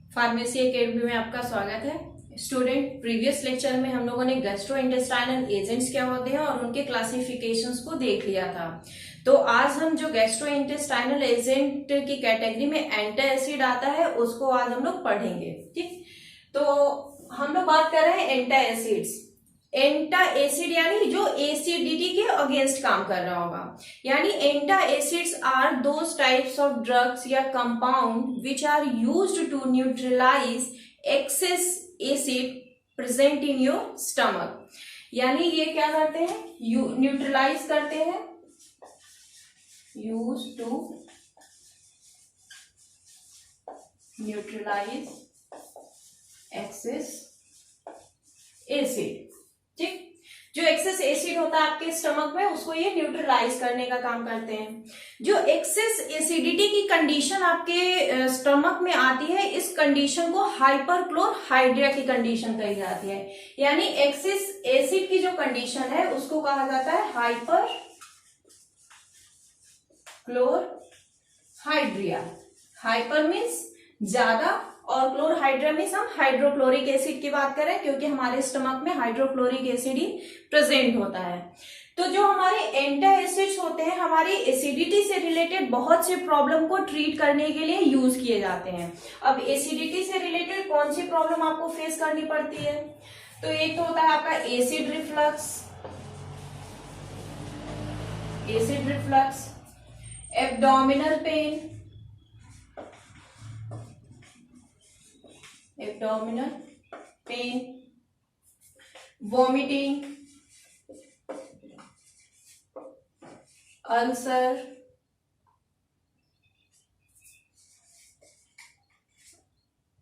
Pharmacy academy में आपका स्वागत है। स्टूडेंट, प्रीवियस लेक्चर में हम लोगों ने गैस्ट्रोइंटेस्टाइनल एजेंट्स क्या होते हैं और उनके क्लासिफिकेशंस को देख लिया था। तो आज हम जो गैस्ट्रोइंटेस्टाइनल एजेंट की कैटेगरी में एंटासिड आता है उसको आज हम लोग पढ़ेंगे। ठीक, तो हम लोग बात कर रहे हैं एंटासिड्स। एंटा एसिड यानी जो एसिडिटी के अगेंस्ट काम कर रहा होगा, यानी antacids are those types of drugs या compound which are used to neutralise excess acid present in your stomach. यानी ये क्या करते हैं, न्यूट्रलाइज करते हैं, use to neutralise excess acid. ठीक, जो एक्सेस एसिड होता है आपके स्टमक में उसको ये न्यूट्रलाइज करने का काम करते हैं। जो एक्सेस एसिडिटी की कंडीशन आपके स्टमक में आती है, इस कंडीशन को हाइपरक्लोरहाइड्रिया की कंडीशन कही जाती है। यानी एक्सेस एसिड की जो कंडीशन है उसको कहा जाता है हाइपरक्लोरहाइड्रिया। हाइपर मीन्स ज्यादा और क्लोरहाइड्रिया मीन्स हम हाइड्रोक्लोरिक एसिड की बात करें, क्योंकि हमारे स्टमक में हाइड्रोक्लोरिक एसिड ही प्रेजेंट होता है। तो जो हमारे एंटा एसिड्स होते हैं हमारी एसिडिटी से रिलेटेड बहुत से प्रॉब्लम को ट्रीट करने के लिए यूज किए जाते हैं। अब एसिडिटी से रिलेटेड कौन सी प्रॉब्लम आपको फेस करनी पड़ती है, तो एक तो होता है आपका acid reflux, abdominal pain, vomiting, ulcer,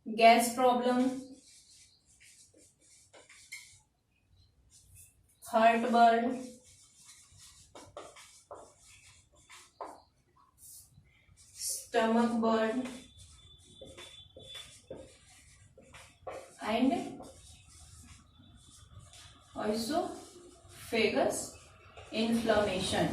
gas problem, heart burn, stomach burn and oesophagus inflammation.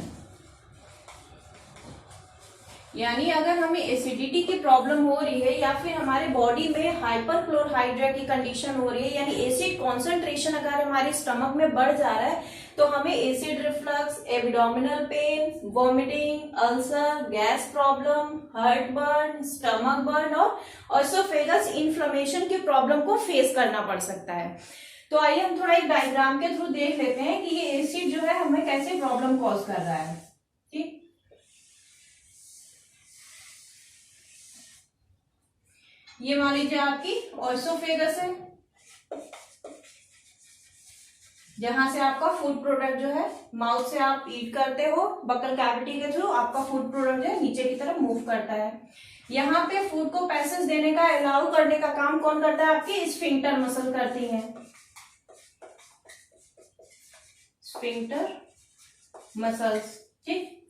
यानी अगर हमें एसिडिटी की प्रॉब्लम हो रही है या फिर हमारे बॉडी में हाइपरक्लोरहाइड्रिया की कंडीशन हो रही है, यानी एसिड कॉन्सेंट्रेशन अगर हमारे स्टमक में बढ़ जा रहा है, तो हमें acid reflux, abdominal pain, vomiting, ulcer, gas problem, heart burn, stomach burn और ऑइसोफेगस इन्फ्लेमेशन की प्रॉब्लम को फेस करना पड़ सकता है। तो आइए हम थोड़ा एक डायग्राम के थ्रू देख लेते हैं कि ये एसिड जो है हमें कैसे प्रॉब्लम कॉज कर रहा है। ठीक, ये मान लीजिए आपकी ऑइसोफेगस है, जहां से आपका फूड प्रोडक्ट जो है माउथ से आप ईट करते हो, बकल कैविटी के थ्रू आपका फूड प्रोडक्ट जो है नीचे की तरफ मूव करता है। यहाँ पे फूड को पैसेज देने का, अलाउ करने का काम कौन करता है, आपकी स्फिंक्टर मसल करती है। Sphincter muscles. ठीक,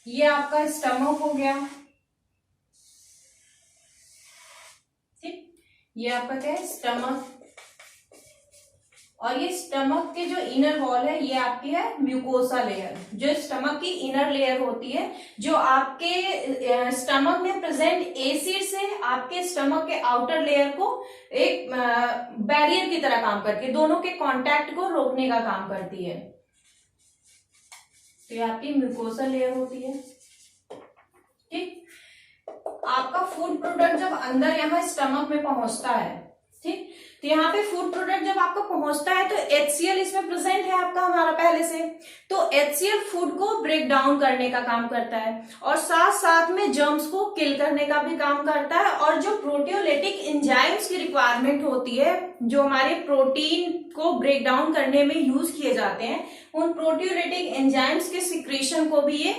ये आपका स्टमक हो गया। ठीक, ये आपका क्या है, स्टमक। और ये स्टमक के जो इनर वॉल है ये आपकी है म्यूकोसा लेयर। जो स्टमक की इनर लेयर होती है, जो आपके स्टमक में प्रेजेंट एसिड से आपके स्टमक के आउटर लेयर को एक बैरियर की तरह काम करके दोनों के कांटेक्ट को रोकने का काम करती है। तो ये आपकी म्यूकोसा लेयर होती है। ठीक, आपका फूड प्रोडक्ट जब अंदर यहाँ स्टमक में पहुंचता है, ठीक, तो यहाँ पे फूड प्रोडक्ट जब आपका पहुंचता है तो HCl इसमें प्रेजेंट है आपका हमारा पहले से, तो HCl फूड को ब्रेक डाउन करने का काम करता है और साथ साथ में जर्म्स को किल करने का भी काम करता है। और जो प्रोटियोलिटिक एंजाइम्स की रिक्वायरमेंट होती है, जो हमारे प्रोटीन को ब्रेक डाउन करने में यूज किए जाते हैं, उन प्रोटियोलिटिक एंजाइम्स के सिक्रीशन को भी ये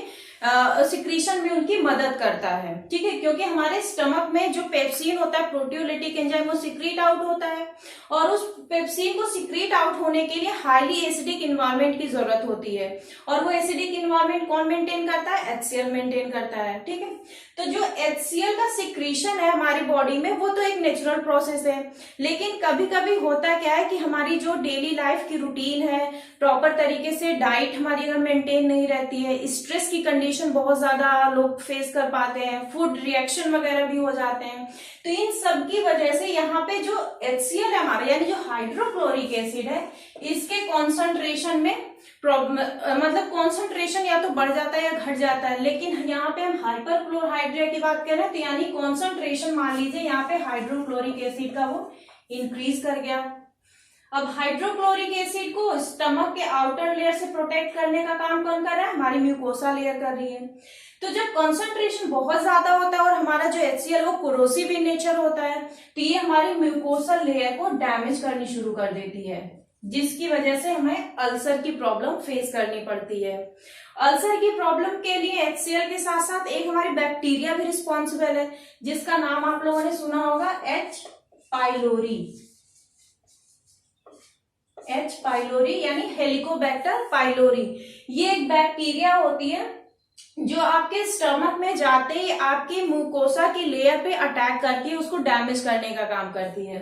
सिक्रीशन में उनकी मदद करता है। ठीक है, क्योंकि हमारे स्टमक में जो पेप्सिन होता है, प्रोटियोलिटिक एंजाइम, वो सिक्रीट आउट होता है और उस पेप्सिन को सिक्रीट आउट होने के लिए हाईली एसिडिक इन्वायरमेंट की जरूरत होती है। और वो एसिडिक इन्वायरमेंट कौन मेंटेन करता है, HCl मेंटेन करता है। ठीक है, तो जो HCl का सिक्रीशन है हमारी बॉडी में वो तो एक नेचुरल प्रोसेस है, लेकिन कभी कभी होता क्या है कि हमारी जो डेली लाइफ की रूटीन है, प्रॉपर तरीके से डाइट हमारी अगर मेंटेन नहीं रहती है, स्ट्रेस की कंडीशन कंडीशन बहुत ज्यादा लोग फेस कर पाते हैं, फूड रिएक्शन वगैरह भी हो जाते हैं। तो इन सब की वजह से यहाँ पे जो HCl है हमारा, यानी जो हाइड्रोक्लोरिक एसिड है, इसके कॉन्सेंट्रेशन में मतलब कॉन्सेंट्रेशन या तो बढ़ जाता है या घट जाता है। लेकिन यहाँ पे हम हाइपर क्लोरहाइड्रिया की बात कर रहे हैं, तो यानी कॉन्सेंट्रेशन मान लीजिए यहाँ पे हाइड्रोक्लोरिक एसिड का वो इंक्रीज कर गया। अब हाइड्रोक्लोरिक एसिड को स्टमक के आउटर लेयर से प्रोटेक्ट करने का काम कौन कर रहा है? हमारी म्यूकोसा लेयर कर रही है। तो जब कंसंट्रेशन बहुत ज्यादा होता है और हमारा जो HCl वो कोरोसिव इन नेचर होता है, तो ये हमारी म्यूकोसा लेयर को डैमेज करनी शुरू कर देती है, जिसकी वजह से हमें अल्सर की प्रॉब्लम फेस करनी पड़ती है। अल्सर की प्रॉब्लम के लिए HCl के साथ साथ एक हमारी बैक्टीरिया भी रिस्पॉन्सिबल है, जिसका नाम आप लोगों ने सुना होगा, H. पाइलोरी। H. पाइलोरी यानी हेलिकोबैक्टर पाइलोरी। ये एक बैक्टीरिया होती है जो आपके स्टमक में जाते ही आपकी म्यूकोसा की लेयर पे अटैक करके उसको डैमेज करने का काम करती है।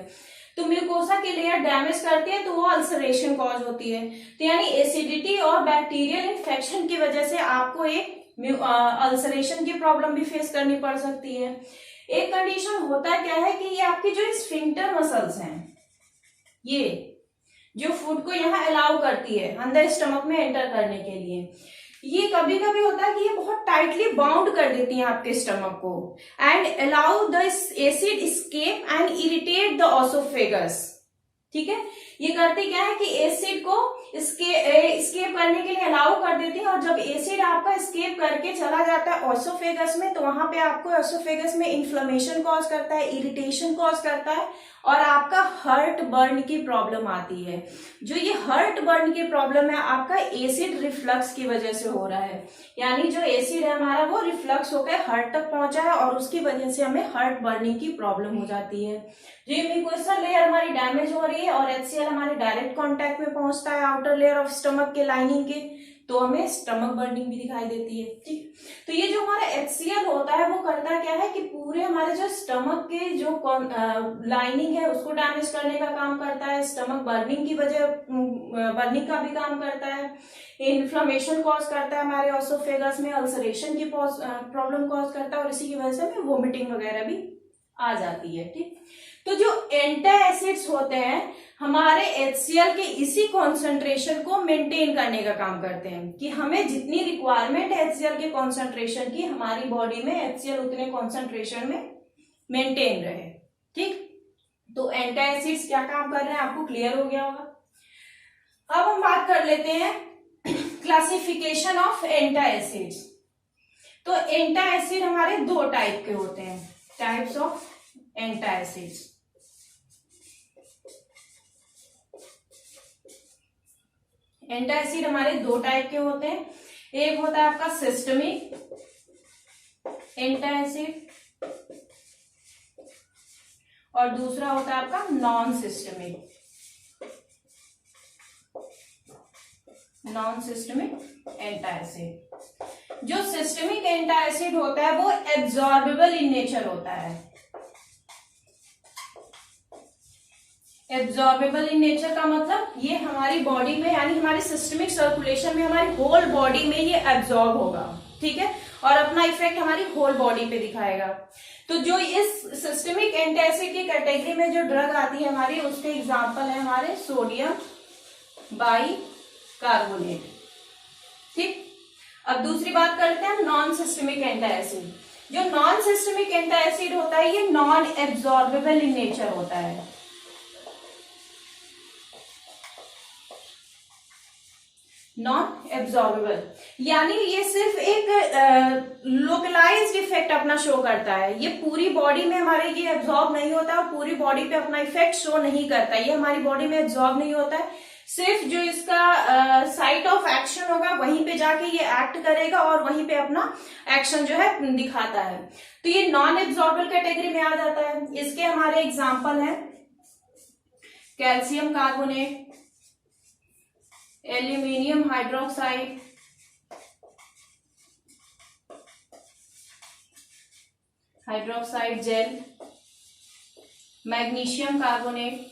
तो म्यूकोसा की लेयर डैमेज करती है तो वो अल्सरेशन कॉज होती है। तो यानी एसिडिटी और बैक्टीरियल इन्फेक्शन की वजह से आपको एक अल्सरेशन की प्रॉब्लम भी फेस करनी पड़ सकती है। एक कंडीशन होता क्या है कि ये आपकी जो स्फिंक्टर मसल्स हैं, ये जो फूड को यहाँ अलाउ करती है अंदर स्टमक में एंटर करने के लिए, ये कभी कभी होता है कि ये बहुत टाइटली बाउंड कर देती हैं आपके स्टमक को and allow the acid escape and irritate the oesophagus. ठीक है, ये करती क्या है कि एसिड को एस्केप करने के लिए अलाउ कर देती है, और जब एसिड आपका एस्केप करके चला जाता है ऑसोफेगस में, तो वहां पे आपको ऑसोफेगस में इन्फ्लेमेशन कॉज करता है, इरिटेशन कॉज करता है, और आपका हर्ट बर्न की प्रॉब्लम आती है। जो ये हर्ट बर्न की प्रॉब्लम है आपका एसिड रिफ्लक्स की वजह से हो रहा है, यानी जो एसिड है हमारा वो रिफ्लक्स होकर हर्ट तक पहुंचा है और उसकी वजह से हमें हर्ट बर्निंग की प्रॉब्लम हो जाती है। जो म्यूकोसा लेयर हमारी डैमेज हो रही है और HCl हमारे डायरेक्ट कांटेक्ट में पहुंचता है आउटर लेयर ऑफ स्टमक के लाइनिंग के, तो हमें स्टमक बर्निंग भी दिखाई देती है। ठीक, तो ये जो हमारा HCl होता है वो करता क्या है कि पूरे हमारे जो स्टमक के जो लाइनिंग है उसको डैमेज करने का काम करता है, स्टमक बर्निंग की वजह बर्निंग का भी काम करता है, इन्फ्लेमेशन कॉज करता है हमारे ऑसोफेगस में, अल्सरेशन की प्रॉब्लम कॉज करता है, और इसी की वजह से हमें वोमिटिंग वगैरह भी आ जाती है। ठीक, तो जो एंटासिड्स होते हैं हमारे HCl के इसी कॉन्सेंट्रेशन को मेंटेन करने का काम करते हैं, कि हमें जितनी रिक्वायरमेंट है HCl के कॉन्सेंट्रेशन की, हमारी बॉडी में HCl उतने कॉन्सेंट्रेशन में मेंटेन रहे। ठीक, तो एंटासिड्स क्या काम कर रहे हैं आपको क्लियर हो गया होगा। अब हम बात कर लेते हैं क्लासिफिकेशन ऑफ एंटासिड्स। तो एंटासिड हमारे दो टाइप के होते हैं, टाइप्स ऑफ एंटासिड्स। एंटासिड हमारे दो टाइप के होते हैं, एक होता है आपका सिस्टमिक एंटासिड और दूसरा होता है आपका नॉन सिस्टमिक एंटासिड। जो सिस्टमिक एंटासिड होता है वो एब्जॉर्बेबल इन नेचर होता है। एब्जॉर्बेबल इन नेचर का मतलब ये हमारी बॉडी में यानी हमारी सिस्टमिक सर्कुलेशन में हमारी होल बॉडी में ये एब्जॉर्ब होगा। ठीक है, और अपना इफेक्ट हमारी होल बॉडी पे दिखाएगा। तो जो इस सिस्टमिक एंटासिड की कैटेगरी में जो ड्रग आती है हमारी, उसके एग्जांपल है हमारे सोडियम बाइकार्बोनेट। ठीक, अब दूसरी बात करते हैं नॉन सिस्टमिक एंटासिड। जो नॉन सिस्टमिक एंटासिड होता है ये नॉन एब्जॉर्बेबल इन नेचर होता है। नॉन एब्जॉर्बेबल यानी ये सिर्फ एक लोकलाइज्ड इफेक्ट अपना शो करता है, ये पूरी बॉडी में हमारे ये एब्जॉर्ब नहीं होता और पूरी बॉडी पे अपना इफेक्ट शो नहीं करता, ये हमारी बॉडी में एब्जॉर्ब नहीं होता है। सिर्फ जो इसका साइट ऑफ एक्शन होगा वहीं पे जाके ये एक्ट करेगा और वहीं पे अपना एक्शन जो है दिखाता है। तो ये नॉन एब्जॉर्बल कैटेगरी में आ जाता है। इसके हमारे एग्जाम्पल हैं calcium carbonate, aluminium hydroxide, gel, magnesium carbonate,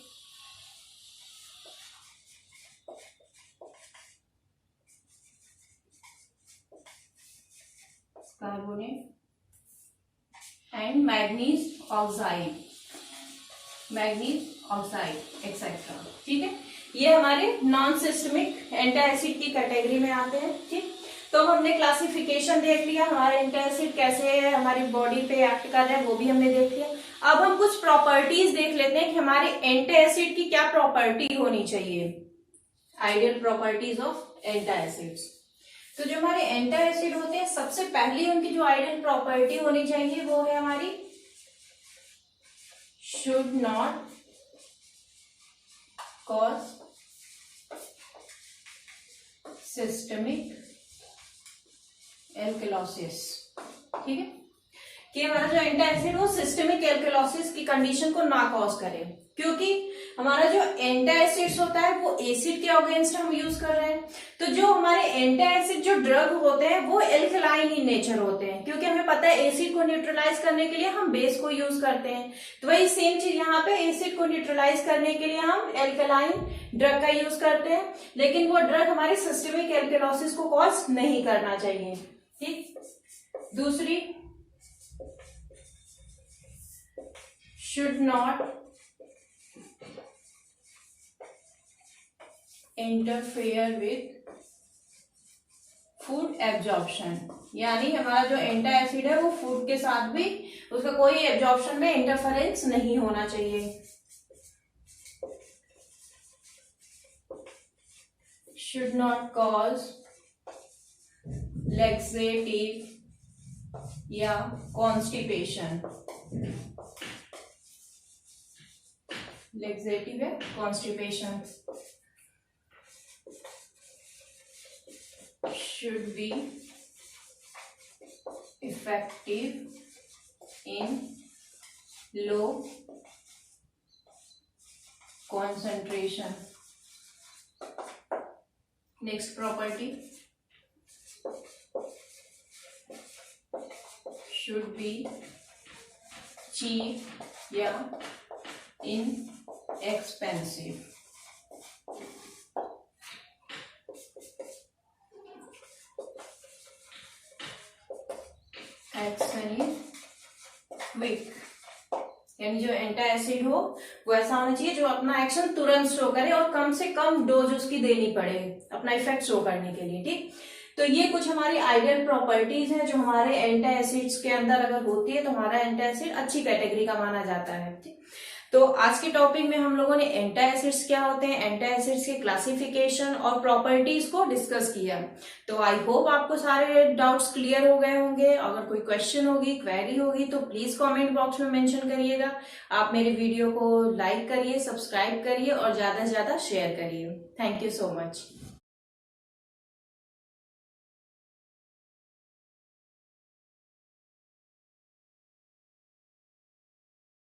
carbonate and manganese oxide etcetera. ठीक है, ये हमारे नॉन सिस्टमिक एंटी एसिड की कैटेगरी में आते हैं। ठीक, तो हमने क्लासिफिकेशन देख लिया, हमारे एंटी एसिड कैसे हमारी बॉडी पे एक्ट कर रहे हैं वो भी हमने देख लिया। अब हम कुछ प्रॉपर्टीज देख लेते हैं कि हमारे एंटी एसिड की क्या प्रॉपर्टी होनी चाहिए, ideal properties of anti acids. तो जो हमारे एंटी एसिड होते हैं, सबसे पहली उनकी जो आइडियल प्रॉपर्टी होनी चाहिए वो है हमारी should not cause systemic alkalosis. ठीक है, कि हमारा जो एंटी एसिड वो सिस्टमिक एल्कलोसिस की कंडीशन को ना कॉज करे, क्योंकि हमारा जो एंटी एसिड्स होता है वो एसिड के अगेंस्ट हम यूज कर रहे हैं। तो जो हमारे एंटी एसिड जो ड्रग होते हैं वो एल्कलाइन इन नेचर होते हैं, क्योंकि हमें पता है एसिड को न्यूट्रलाइज करने के लिए हम बेस को यूज करते हैं। तो वही सेम चीज यहाँ पे, एसिड को न्यूट्रलाइज करने के लिए हम एल्कलाइन ड्रग का यूज करते हैं, लेकिन वो ड्रग हमारी सिस्टमिक एल्कलोसिस को कॉज नहीं करना चाहिए। ठीक, दूसरी should not interfere with food absorption, यानी हमारा जो एंटी एसिड है वो फूड के साथ भी उसका कोई एब्जॉर्प्शन में इंटरफेरेंस नहीं होना चाहिए। शुड नॉट कॉज लैक्सेटिव या कॉन्स्टिपेशन, लैक्सेटिव या constipation. should be effective in low concentration. Next property, should be cheap या inexpensive. एक्शन इज क्विक, यानी जो एंटी एसिड हो वो ऐसा होना चाहिए जो अपना एक्शन तुरंत शो करे और कम से कम डोज उसकी देनी पड़े अपना इफेक्ट शो करने के लिए। ठीक, तो ये कुछ हमारी आइडियल प्रॉपर्टीज है जो हमारे एंटी एसिड्स के अंदर अगर होती है तो हमारा एंटी एसिड अच्छी कैटेगरी का माना जाता है। ठीक, तो आज के टॉपिक में हम लोगों ने एंटी एसिड्स क्या होते हैं, एंटी एसिड्स के क्लासिफिकेशन और प्रॉपर्टीज को डिस्कस किया। तो आई होप आपको सारे डाउट्स क्लियर हो गए होंगे। अगर कोई क्वेश्चन होगी, क्वेरी होगी तो प्लीज कमेंट बॉक्स में मेंशन करिएगा। आप मेरे वीडियो को लाइक करिए, सब्सक्राइब करिए और ज्यादा से ज्यादा शेयर करिए। Thank you so much.